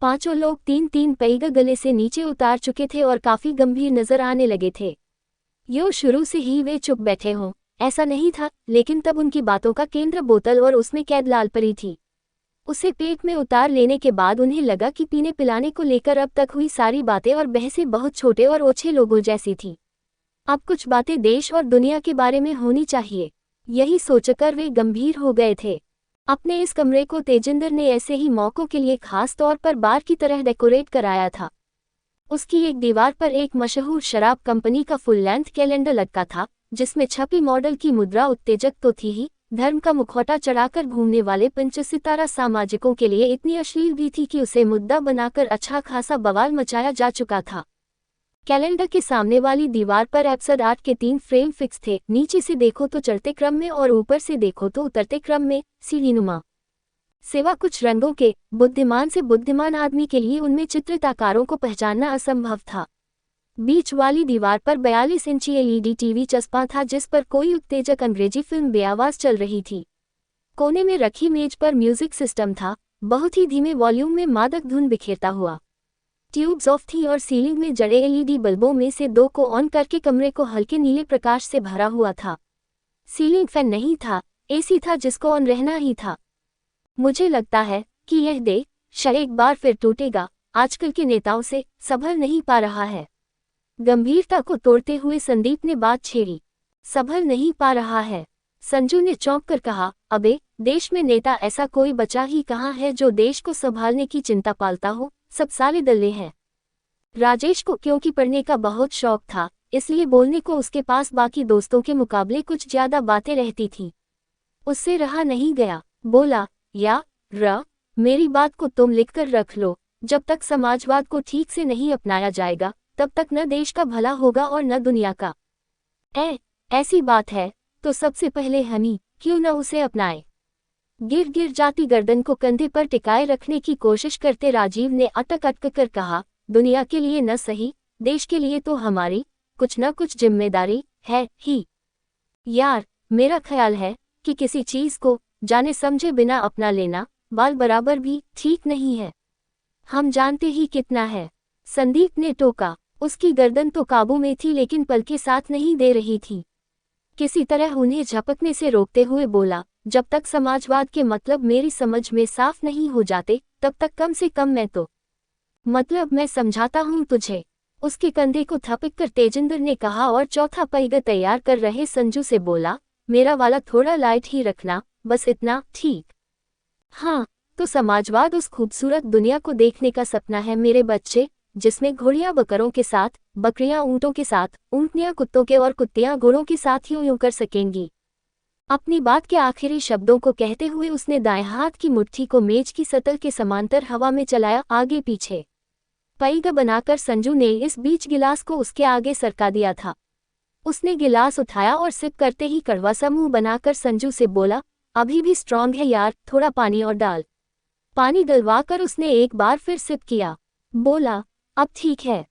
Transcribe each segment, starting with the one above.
पांचों लोग तीन तीन पैग गले से नीचे उतार चुके थे और काफी गंभीर नजर आने लगे थे। यो शुरू से ही वे चुप बैठे हों, ऐसा नहीं था, लेकिन तब उनकी बातों का केंद्र बोतल और उसमें कैद लालपरी थी। उसे पेट में उतार लेने के बाद उन्हें लगा कि पीने पिलाने को लेकर अब तक हुई सारी बातें और बहसें बहुत छोटे और ओछे लोगों जैसी थी। अब कुछ बातें देश और दुनिया के बारे में होनी चाहिए, यही सोचकर वे गंभीर हो गए थे। अपने इस कमरे को तेजिंदर ने ऐसे ही मौकों के लिए खास तौर पर बार की तरह डेकोरेट कराया था। उसकी एक दीवार पर एक मशहूर शराब कंपनी का फुल लेंथ कैलेंडर लटका था, जिसमें छपी मॉडल की मुद्रा उत्तेजक तो थी ही, धर्म का मुखौटा चढ़ाकर घूमने वाले पंचसितारा सामाजिकों के लिए इतनी अश्लील भी थी कि उसे मुद्दा बनाकर अच्छा खासा बवाल मचाया जा चुका था। कैलेंडर के सामने वाली दीवार पर एपिसोड 8 के 3 फ्रेम फिक्स थे, नीचे से देखो तो चढ़ते क्रम में और ऊपर से देखो तो उतरते क्रम में, सीढ़ीनुमा। सिवा कुछ रंगों के, बुद्धिमान से बुद्धिमान आदमी के लिए उनमें चित्रित आकारों को पहचानना असंभव था। बीच वाली दीवार पर 42 इंची एलईडी टीवी चस्पा था, जिस पर कोई उत्तेजक अंग्रेजी फिल्म बेआवाज चल रही थी। कोने में रखी मेज पर म्यूजिक सिस्टम था, बहुत ही धीमे वॉल्यूम में मादक धुन बिखेरता हुआ। ट्यूब्स ऑफ थी और सीलिंग में जड़े एलईडी बल्बों में से 2 को ऑन करके कमरे को हल्के नीले प्रकाश से भरा हुआ था। सीलिंग फैन नहीं था, एसी था जिसको ऑन रहना ही था। मुझे लगता है कि यह देश एक बार फिर टूटेगा, आजकल के नेताओं से संभल नहीं पा रहा है। गंभीरता को तोड़ते हुए संदीप ने बात छेड़ी। संभल नहीं पा रहा है, संजू ने चौंक कर कहा। अबे, देश में नेता ऐसा कोई बचा ही कहाँ है जो देश को संभालने की चिंता पालता हो, सब साले दल्ले हैं। राजेश को क्योंकि पढ़ने का बहुत शौक था, इसलिए बोलने को उसके पास बाकी दोस्तों के मुकाबले कुछ ज्यादा बातें रहती थीं। उससे रहा नहीं गया, बोला, मेरी बात को तुम लिखकर रख लो, जब तक समाजवाद को ठीक से नहीं अपनाया जाएगा तब तक न देश का भला होगा और न दुनिया का। ऐसी बात है तो सबसे पहले हनी क्यों न उसे अपनाए। गिर जाती गर्दन को कंधे पर टिकाए रखने की कोशिश करते राजीव ने अटक कर कहा, दुनिया के लिए न सही, देश के लिए तो हमारी कुछ न कुछ जिम्मेदारी है ही। यार, मेरा ख्याल है कि किसी चीज को जाने समझे बिना अपना लेना बाल बराबर भी ठीक नहीं है। हम जानते ही कितना है, संदीप ने टोका। उसकी गर्दन तो काबू में थी लेकिन पलकें साथ नहीं दे रही थी। किसी तरह उन्हें झपकने से रोकते हुए बोला, जब तक समाजवाद के मतलब मेरी समझ में साफ नहीं हो जाते तब तक कम से कम मैं समझाता हूँ तुझे। उसके कंधे को थपक कर तेजिंदर ने कहा और चौथा पैग तैयार कर रहे संजू से बोला, मेरा वाला थोड़ा लाइट ही रखना, बस इतना, ठीक? हाँ, तो समाजवाद उस खूबसूरत दुनिया को देखने का सपना है मेरे बच्चे, जिसमें घोड़ियां बकरों के साथ, बकरियां ऊंटों के साथ, ऊंटनियां कुत्तों के और कुत्तियां घोड़ों के साथ यूं कर सकेंगी। अपनी बात के आखिरी शब्दों को कहते हुए उसने दाएं हाथ की मुट्ठी को मेज की सतह के समांतर हवा में चलाया, आगे पीछे पैग बनाकर संजू ने इस बीच गिलास को उसके आगे सरका दिया था। उसने गिलास उठाया और सिप करते ही कड़वा सा मुंह बनाकर संजू से बोला, अभी भी स्ट्रांग है यार, थोड़ा पानी और डाल। पानी डलवाकर उसने एक बार फिर सिप किया, बोला, अब ठीक है।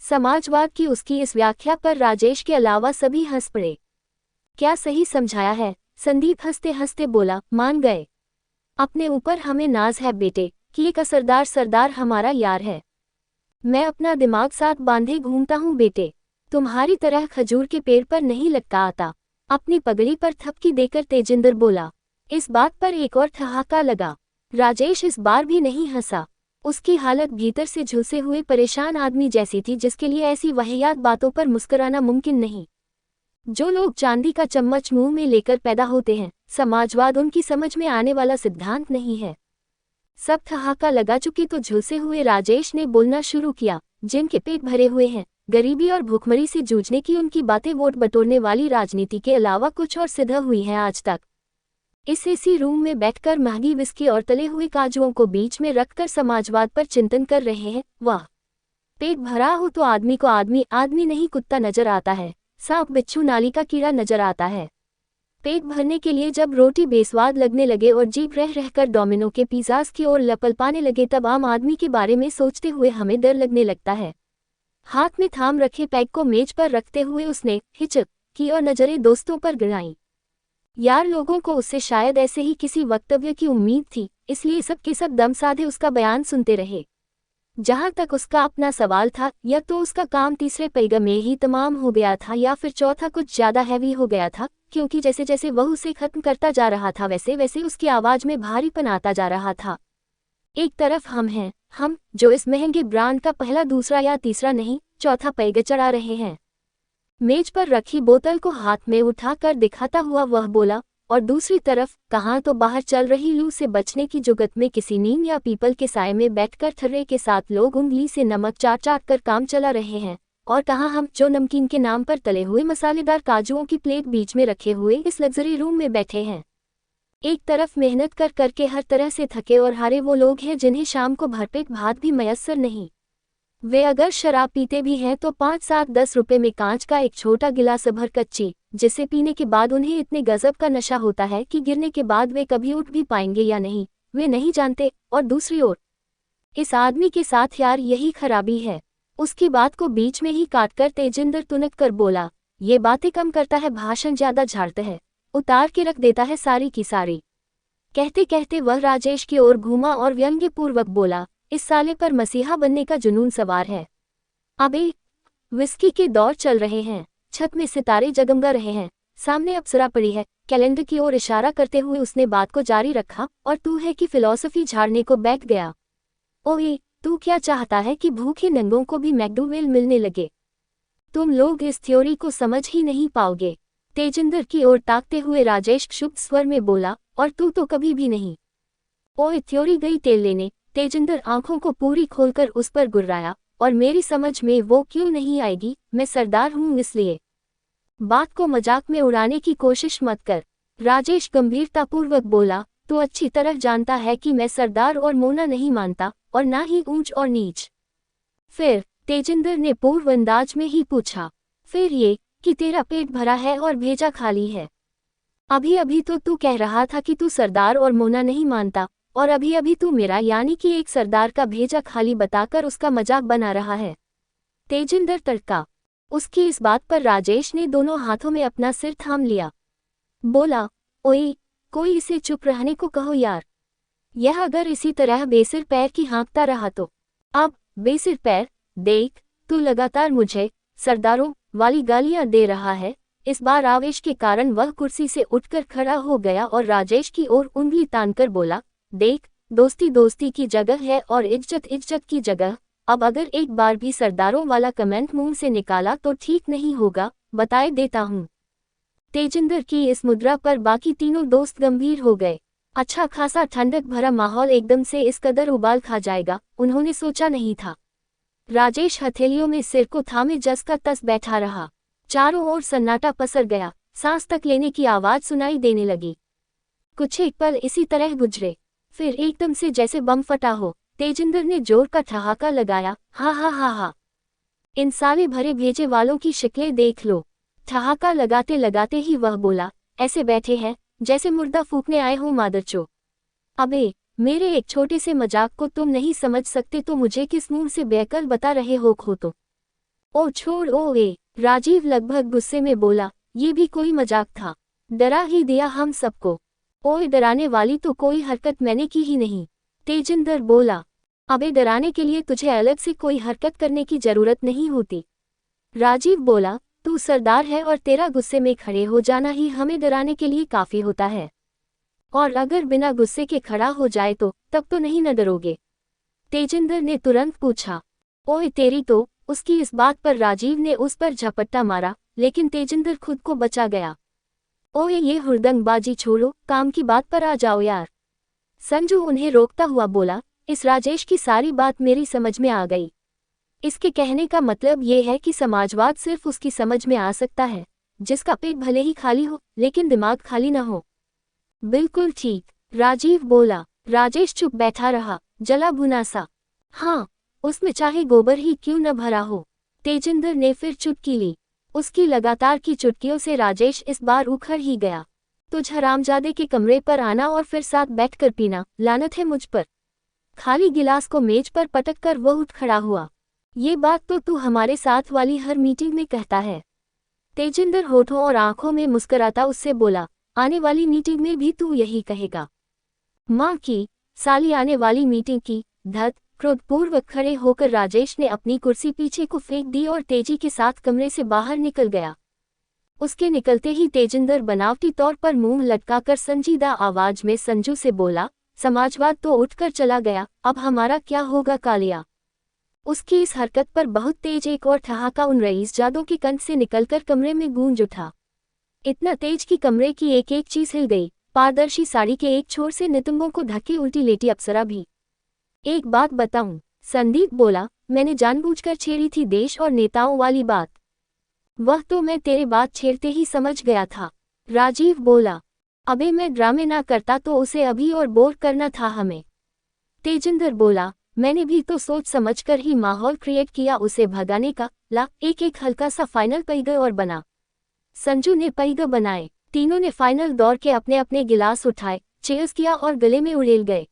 समाजवाद की उसकी इस व्याख्या पर राजेश के अलावा सभी हंस पड़े। क्या सही समझाया है? संदीप हंसते हंसते बोला, मान गए। अपने ऊपर हमें नाज है बेटे कि एक सरदार हमारा यार है। मैं अपना दिमाग साथ बांधे घूमता हूँ बेटे, तुम्हारी तरह खजूर के पेड़ पर नहीं लटका आता। अपनी पगड़ी पर थपकी देकर तेजिंदर बोला। इस बात पर एक और ठहाका लगा। राजेश इस बार भी नहीं हंसा। उसकी हालत भीतर से झुलसे हुए परेशान आदमी जैसी थी जिसके लिए ऐसी वाहियात बातों पर मुस्कुराना मुमकिन नहीं। जो लोग चांदी का चम्मच मुंह में लेकर पैदा होते हैं, समाजवाद उनकी समझ में आने वाला सिद्धांत नहीं है। सब ठहाका लगा चुके तो झुलसे हुए राजेश ने बोलना शुरू किया, जिनके पेट भरे हुए हैं, गरीबी और भूखमरी से जूझने की उनकी बातें वोट बटोरने वाली राजनीति के अलावा कुछ और सिद्ध हुई हैं आज तक। इस एसी रूम में बैठकर महंगी विस्की और तले हुए काजुओं को बीच में रखकर समाजवाद पर चिंतन कर रहे हैं। वाह, पेट भरा हो तो आदमी को आदमी नहीं कुत्ता नजर आता है, सांप बिच्छू नाली का कीड़ा नजर आता है। पेट भरने के लिए जब रोटी बेस्वाद लगने लगे और जीभ रह रहकर डोमिनो के पिज़्ज़ाज़ की ओर लपल पाने लगे तब आम आदमी के बारे में सोचते हुए हमें डर लगने लगता है। हाथ में थाम रखे पैग को मेज पर रखते हुए उसने हिचक की और नजरें दोस्तों पर गिराईं। यार, लोगों को उससे शायद ऐसे ही किसी वक्तव्य की उम्मीद थी, इसलिए सब के सब दम साधे उसका बयान सुनते रहे। जहां तक उसका अपना सवाल था, या तो उसका काम तीसरे पैग में ही तमाम हो गया था या फिर चौथा कुछ ज्यादा हैवी हो गया था, क्योंकि जैसे जैसे वह उसे खत्म करता जा रहा था वैसे वैसे उसकी आवाज में भारीपन आता जा रहा था। एक तरफ हम हैं, हम जो इस महंगे ब्रांड का पहला, दूसरा या तीसरा नहीं, चौथा पैग चढ़ा रहे हैं। मेज पर रखी बोतल को हाथ में उठाकर दिखाता हुआ वह बोला, और दूसरी तरफ कहाँ तो बाहर चल रही लू से बचने की जुगत में किसी नीम या पीपल के साए में बैठकर थर्रे के साथ लोग उंगली से नमक चाट चाट कर काम चला रहे हैं, और कहाँ हम जो नमकीन के नाम पर तले हुए मसालेदार काजुओं की प्लेट बीच में रखे हुए इस लग्जरी रूम में बैठे हैं। एक तरफ मेहनत कर करके हर तरह से थके और हारे वो लोग हैं जिन्हें शाम को भरपेट भात भी मयस्सर नहीं। वे अगर शराब पीते भी हैं तो 5-7-10 रुपए में कांच का एक छोटा गिलास भर कच्ची, जिसे पीने के बाद उन्हें इतने गजब का नशा होता है कि गिरने के बाद वे कभी उठ भी पाएंगे या नहीं, वे नहीं जानते। और दूसरी ओर इस आदमी के साथ यार यही खराबी है। उसकी बात को बीच में ही काटकर तेजिंदर तुनक कर बोला, ये बातें कम करता है, भाषण ज्यादा झाड़ता है, उतार के रख देता है सारी की सारी। कहते कहते वह राजेश की ओर घूमा और व्यंग्यपूर्वक बोला, इस साले पर मसीहा बनने का जुनून सवार है। अबे विस्की के दौर चल रहे हैं, छत में सितारे जगमगा रहे हैं, सामने अप्सरा पड़ी है। कैलेंडर की ओर इशारा करते हुए उसने बात को जारी रखा, और तू है कि फिलॉसफी झाड़ने को बैठ गया। ओए, तू क्या चाहता है कि भूखे नंगों को भी मैकडोवेल मिलने लगे? तुम लोग इस थ्योरी को समझ ही नहीं पाओगे। तेजिंदर की ओर ताकते हुए राजेश क्षुब्ध स्वर में बोला, और तू तो कभी भी नहीं। ओए थ्योरी गई तेल लेने। तेजिंदर आंखों को पूरी खोलकर उस पर गुर्राया, और मेरी समझ में वो क्यों नहीं आएगी, मैं सरदार हूं इसलिए। बात को मजाक में उड़ाने की कोशिश मत कर। राजेश गंभीरतापूर्वक बोला, तू अच्छी तरह जानता है कि मैं सरदार और मोना नहीं मानता, और ना ही ऊंच और नीच। फिर तेजिंदर ने पूर्व अंदाज में ही पूछा, फिर ये कि तेरा पेट भरा है और भेजा खाली है। अभी अभी तो तू कह रहा था कि तू सरदार और मोना नहीं मानता, और अभी अभी तू मेरा यानी कि एक सरदार का भेजा खाली बताकर उसका मजाक बना रहा है। तेजिंदर तड़का। उसकी इस बात पर राजेश ने दोनों हाथों में अपना सिर थाम लिया। बोला, ओए, कोई इसे चुप रहने को कहो यार। यह अगर इसी तरह बेसिर पैर की हाँकता रहा तो। अब बेसिर पैर, देख, तू लगातार मुझे सरदारों वाली गालियां दे रहा है। इस बार आवेश के कारण वह कुर्सी से उठकर खड़ा हो गया और राजेश की ओर उंगली तानकर बोला, देख, दोस्ती दोस्ती की जगह है और इज्जत इज्जत की जगह। अब अगर एक बार भी सरदारों वाला कमेंट मुंह से निकाला तो ठीक नहीं होगा, बताए देता हूँ। तेजिंदर की इस मुद्रा पर बाकी तीनों दोस्त गंभीर हो गए। अच्छा खासा ठंडक भरा माहौल एकदम से इस कदर उबाल खा जाएगा, उन्होंने सोचा नहीं था। राजेश हथेलियों में सिर को थामे जस का तस बैठा रहा। चारों ओर सन्नाटा पसर गया, सांस तक लेने की आवाज सुनाई देने लगी। कुछ एक पल इसी तरह गुजरे, फिर एकदम से जैसे बम फटा हो, तेजिंदर ने जोर का ठहाका लगाया, हा हा हा हा। इन साले भरे भेजे वालों की शक्लें देख लो। ठहाका लगाते लगाते ही वह बोला, ऐसे बैठे हैं जैसे मुर्दा फूकने आए हो मादरचो। अबे, मेरे एक छोटे से मजाक को तुम नहीं समझ सकते तो मुझे किस मुंह से बेअक्ल बता रहे हो खो तो। ओ छोड़ ओ ए, राजीव लगभग गुस्से में बोला, ये भी कोई मजाक था, डरा ही दिया हम सबको। ओए डराने वाली तो कोई हरकत मैंने की ही नहीं। तेजिंदर बोला, अबे डराने के लिए तुझे अलग से कोई हरकत करने की जरूरत नहीं होती। राजीव बोला, तू सरदार है और तेरा गुस्से में खड़े हो जाना ही हमें डराने के लिए काफी होता है। और अगर बिना गुस्से के खड़ा हो जाए तो तब तो नहीं न डरोगे? तेजिंदर ने तुरंत पूछा। ओए तेरी तो। उसकी इस बात पर राजीव ने उस पर झपट्टा मारा, लेकिन तेजिंदर खुद को बचा गया। ओए ये हुड़दंगबाजी छोड़ो, काम की बात पर आ जाओ यार। संजू उन्हें रोकता हुआ बोला, इस राजेश की सारी बात मेरी समझ में आ गई। इसके कहने का मतलब ये है कि समाजवाद सिर्फ उसकी समझ में आ सकता है जिसका पेट भले ही खाली हो लेकिन दिमाग खाली न हो। बिल्कुल ठीक, राजीव बोला। राजेश चुप बैठा रहा, जला भुना सा। हाँ, उसमें चाहे गोबर ही क्यों न भरा हो। तेजिंदर ने फिर चुटकी ली। उसकी लगातार की चुटकियों से राजेश इस बार उखड़ ही गया। तुझ हरामजादे के कमरे पर आना और फिर साथ बैठकर पीना, लानत है मुझ पर। खाली गिलास को मेज पर पटक कर वो उठ खड़ा हुआ। ये बात तो तू हमारे साथ वाली हर मीटिंग में कहता है। तेजिंदर होठों और आंखों में मुस्कुराता उससे बोला, आने वाली मीटिंग में भी तू यही कहेगा? माँ की साली आने वाली मीटिंग की, धत, क्रोधपूर्वक खड़े होकर राजेश ने अपनी कुर्सी पीछे को फेंक दी और तेजी के साथ कमरे से बाहर निकल गया। उसके निकलते ही तेजिंदर बनावटी तौर पर मुंह लटकाकर संजीदा आवाज में संजू से बोला, समाजवाद तो उठकर चला गया, अब हमारा क्या होगा कालिया। उसकी इस हरकत पर बहुत तेज एक और ठहाका उन रईसजादों के कंठ से निकलकर कमरे में गूंज उठा। इतना तेज कि कमरे की एक एक चीज हिल गई। पारदर्शी साड़ी के एक छोर से नितंबों को धक्के उल्टी लेटी अप्सरा भी। एक बात बताऊं, संदीप बोला, मैंने जानबूझकर छेड़ी थी देश और नेताओं वाली बात। वह तो मैं तेरे बात छेड़ते ही समझ गया था। राजीव बोला, अबे मैं ड्रामे ना करता तो उसे अभी और बोर करना था हमें। तेजिंदर बोला, मैंने भी तो सोच समझकर ही माहौल क्रिएट किया उसे भगाने का। ला एक एक हल्का सा फाइनल पैग और बना। संजू ने पैग बनाए। तीनों ने फाइनल दौर के अपने अपने गिलास उठाए, चेयर्स किया और गले में उड़ेल गए।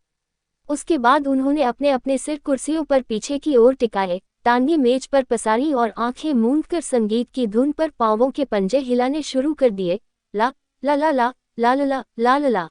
उसके बाद उन्होंने अपने अपने सिर कुर्सियों पर पीछे की ओर टिकाए, टांगें मेज पर पसारी और आंखें मूंदकर संगीत की धुन पर पांवों के पंजे हिलाने शुरू कर दिए। ला ला ला ला ला ला ला ला ला ला।